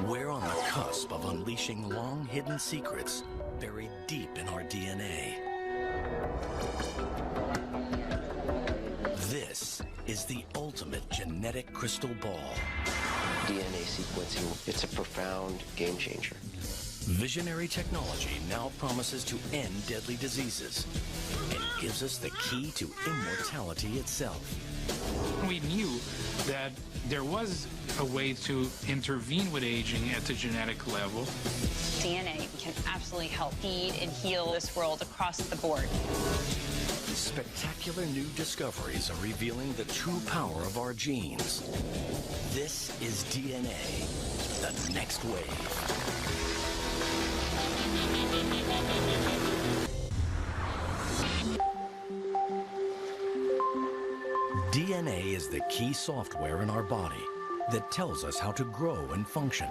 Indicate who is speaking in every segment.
Speaker 1: We're on the cusp of unleashing long-hidden secrets buried deep in our DNA. This is the ultimate genetic crystal ball.
Speaker 2: DNA sequencing, it's a profound game changer.
Speaker 1: Visionary technology now promises to end deadly diseases and gives us the key to immortality itself.
Speaker 3: We knew that there was a way to intervene with aging at the genetic level.
Speaker 4: DNA can absolutely help feed and heal this world across the board.
Speaker 1: Spectacular new discoveries are revealing the true power of our genes. This is DNA, the next wave. DNA is the key software in our body that tells us how to grow and function.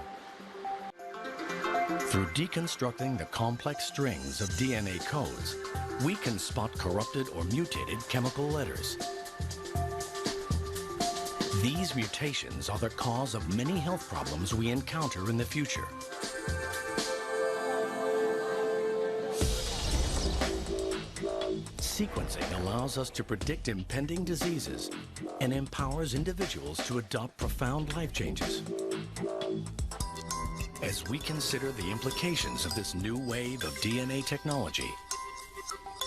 Speaker 1: Through deconstructing the complex strings of DNA codes, we can spot corrupted or mutated chemical letters. These mutations are the cause of many health problems we encounter in the future. Sequencing allows us to predict impending diseases and empowers individuals to adopt profound life changes. As we consider the implications of this new wave of DNA technology,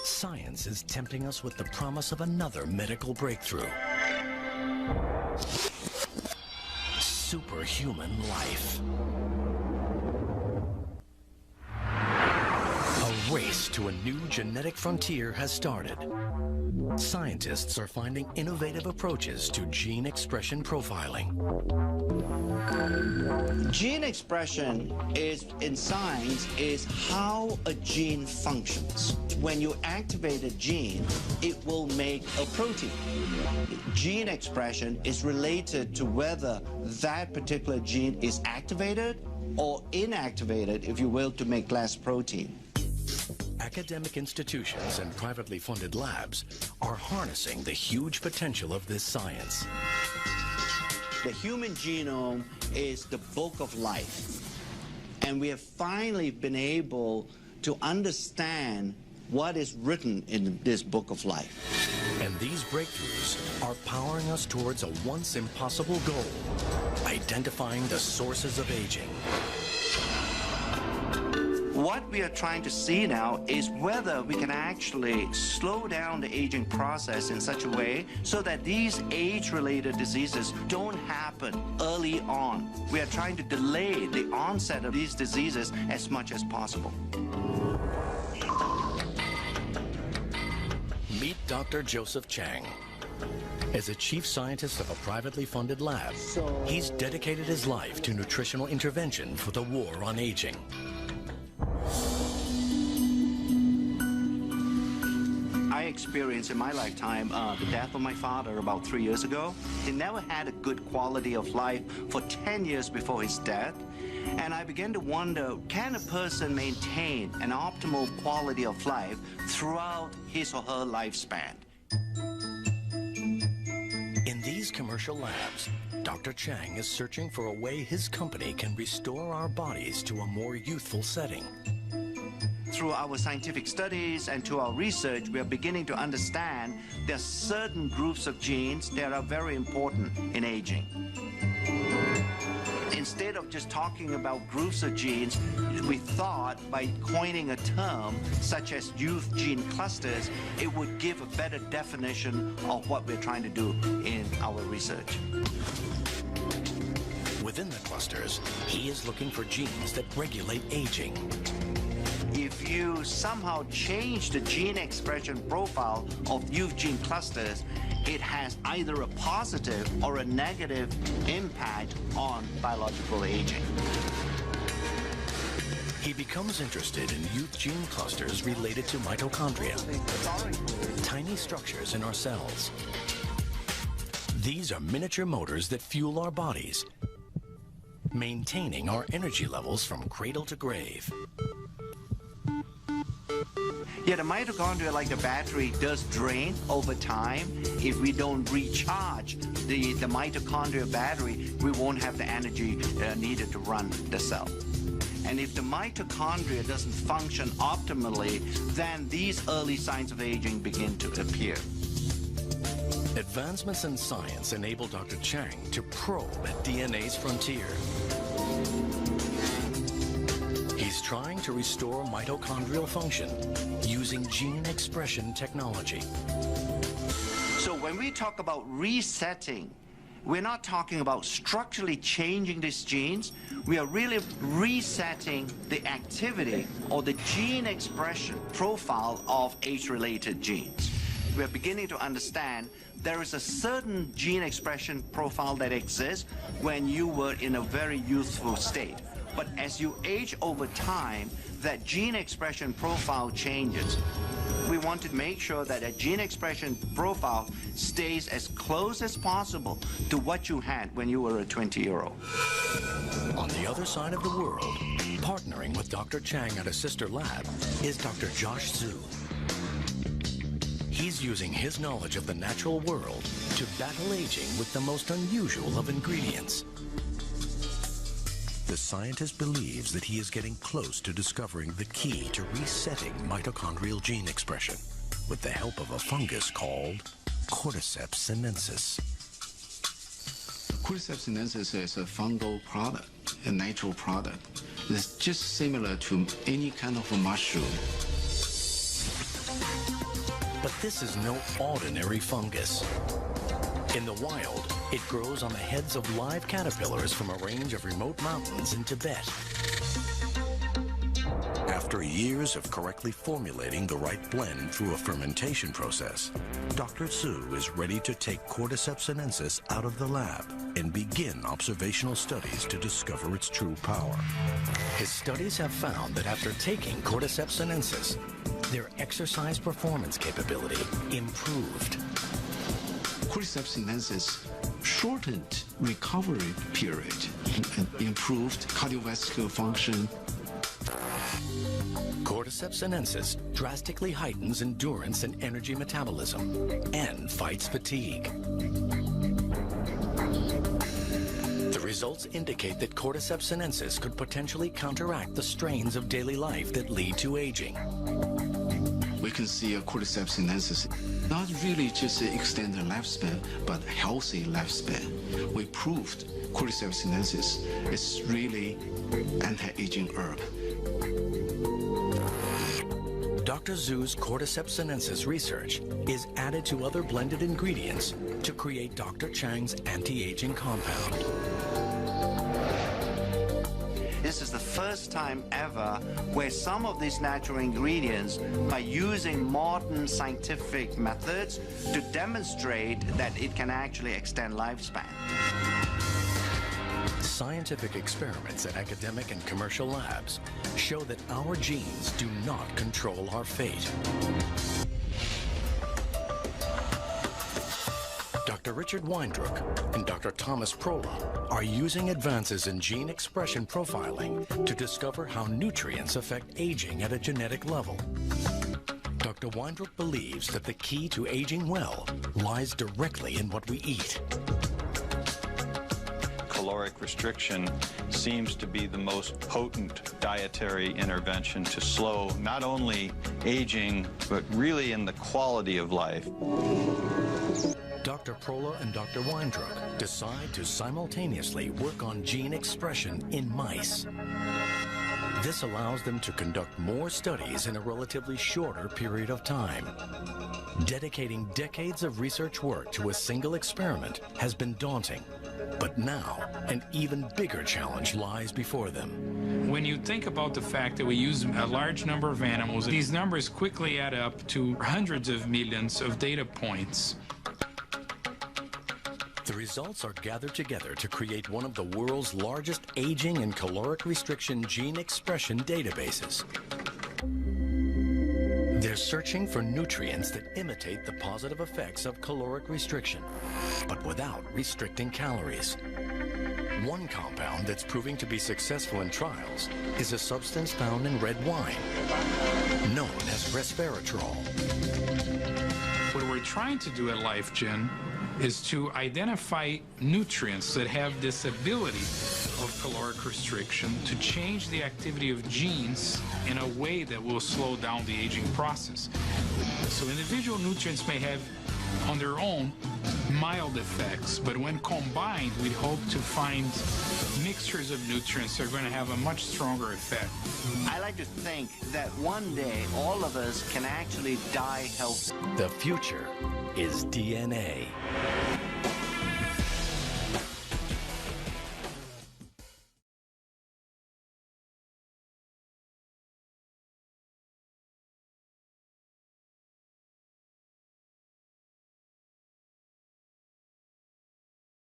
Speaker 1: science is tempting us with the promise of another medical breakthrough. Superhuman life. A race to a new genetic frontier has started. Scientists are finding innovative approaches to gene expression profiling.
Speaker 5: Gene expression in science is how a gene functions. When you activate a gene, it will make a protein. Gene expression is related to whether that particular gene is activated or inactivated, if you will, to make less protein.
Speaker 1: Academic institutions and privately funded labs are harnessing the huge potential of this science.
Speaker 5: The human genome is the book of life, and we have finally been able to understand what is written in this book of life.
Speaker 1: And these breakthroughs are powering us towards a once impossible goal, identifying the sources of aging.
Speaker 5: What we are trying to see now is whether we can actually slow down the aging process in such a way so that these age-related diseases don't happen early on. We are trying to delay the onset of these diseases as much as possible.
Speaker 1: Meet Dr. Joseph Chang. As a chief scientist of a privately funded lab, he's dedicated his life to nutritional intervention for the war on aging.
Speaker 5: I experienced in my lifetime the death of my father about 3 years ago. He never had a good quality of life for 10 years before his death. And I began to wonder, can a person maintain an optimal quality of life throughout his or her lifespan?
Speaker 1: In these commercial labs, Dr. Chang is searching for a way his company can restore our bodies to a more youthful setting.
Speaker 5: Through our scientific studies and to our research, we are beginning to understand there are certain groups of genes that are very important in aging. Instead of just talking about groups of genes, we thought by coining a term such as youth gene clusters, it would give a better definition of what we're trying to do in our research.
Speaker 1: Within the clusters, he is looking for genes that regulate aging.
Speaker 5: If you somehow change the gene expression profile of youth gene clusters, it has either a positive or a negative impact on biological aging.
Speaker 1: He becomes interested in youth gene clusters related to mitochondria, tiny structures in our cells. These are miniature motors that fuel our bodies, maintaining our energy levels from cradle to grave.
Speaker 5: Yeah, the mitochondria, like the battery, does drain over time if we don't recharge the mitochondrial battery, we won't have the energy needed to run the cell. And if the mitochondria doesn't function optimally, then these early signs of aging begin to appear.
Speaker 1: Advancements in science enable Dr. Chang to probe at DNA's frontier. He's trying to restore mitochondrial function using gene expression technology.
Speaker 5: So when we talk about resetting, we're not talking about structurally changing these genes. We are really resetting the activity or the gene expression profile of age-related genes. We're beginning to understand there is a certain gene expression profile that exists when you were in a very youthful state. But as you age over time, that gene expression profile changes. We want to make sure that a gene expression profile stays as close as possible to what you had when you were a 20-year-old.
Speaker 1: On the other side of the world, partnering with Dr. Chang at a sister lab, is Dr. Josh Zhu. He's using his knowledge of the natural world to battle aging with the most unusual of ingredients. The scientist believes that he is getting close to discovering the key to resetting mitochondrial gene expression with the help of a fungus called Cordyceps sinensis.
Speaker 6: Cordyceps sinensis is a fungal product, a natural product. It's just similar to any kind of a mushroom.
Speaker 1: But this is no ordinary fungus. In the wild, it grows on the heads of live caterpillars from a range of remote mountains in Tibet. After years of correctly formulating the right blend through a fermentation process, Dr. Zhu is ready to take Cordyceps sinensis out of the lab and begin observational studies to discover its true power. His studies have found that after taking Cordyceps sinensis, their exercise performance capability improved.
Speaker 6: Cordyceps sinensis shortened recovery period and improved cardiovascular function.
Speaker 1: Cordyceps sinensis drastically heightens endurance and energy metabolism and fights fatigue. The results indicate that Cordyceps sinensis could potentially counteract the strains of daily life that lead to aging.
Speaker 6: We can see a Cordyceps sinensis not really just extend the lifespan, but healthy lifespan. We proved Cordyceps sinensis is really anti-aging herb.
Speaker 1: Dr. Zhu's Cordyceps sinensis research is added to other blended ingredients to create Dr. Chang's anti-aging compound.
Speaker 5: This is the first time ever where some of these natural ingredients are using modern scientific methods to demonstrate that it can actually extend lifespan.
Speaker 1: Scientific experiments at academic and commercial labs show that our genes do not control our fate. Dr. Richard Weindruck and Dr. Thomas Prola are using advances in gene expression profiling to discover how nutrients affect aging at a genetic level. Dr. Weindruck believes that the key to aging well lies directly in what we eat.
Speaker 7: Caloric restriction seems to be the most potent dietary intervention to slow not only aging, but really in the quality of life.
Speaker 1: Dr. Prola and Dr. Weindruck decide to simultaneously work on gene expression in mice. This allows them to conduct more studies in a relatively shorter period of time. Dedicating decades of research work to a single experiment has been daunting, but now an even bigger challenge lies before them.
Speaker 3: When you think about the fact that we use a large number of animals, these numbers quickly add up to hundreds of millions of data points.
Speaker 1: The results are gathered together to create one of the world's largest aging and caloric restriction gene expression databases. They're searching for nutrients that imitate the positive effects of caloric restriction, but without restricting calories. One compound that's proving to be successful in trials is a substance found in red wine, known as resveratrol.
Speaker 3: What we're trying to do at LifeGen is to identify nutrients that have this ability of caloric restriction to change the activity of genes in a way that will slow down the aging process. So individual nutrients may have on their own mild effects, but when combined, we hope to find mixtures of nutrients that are going to have a much stronger effect.
Speaker 5: I like to think that one day all of us can actually die healthy.
Speaker 1: The future is DNA.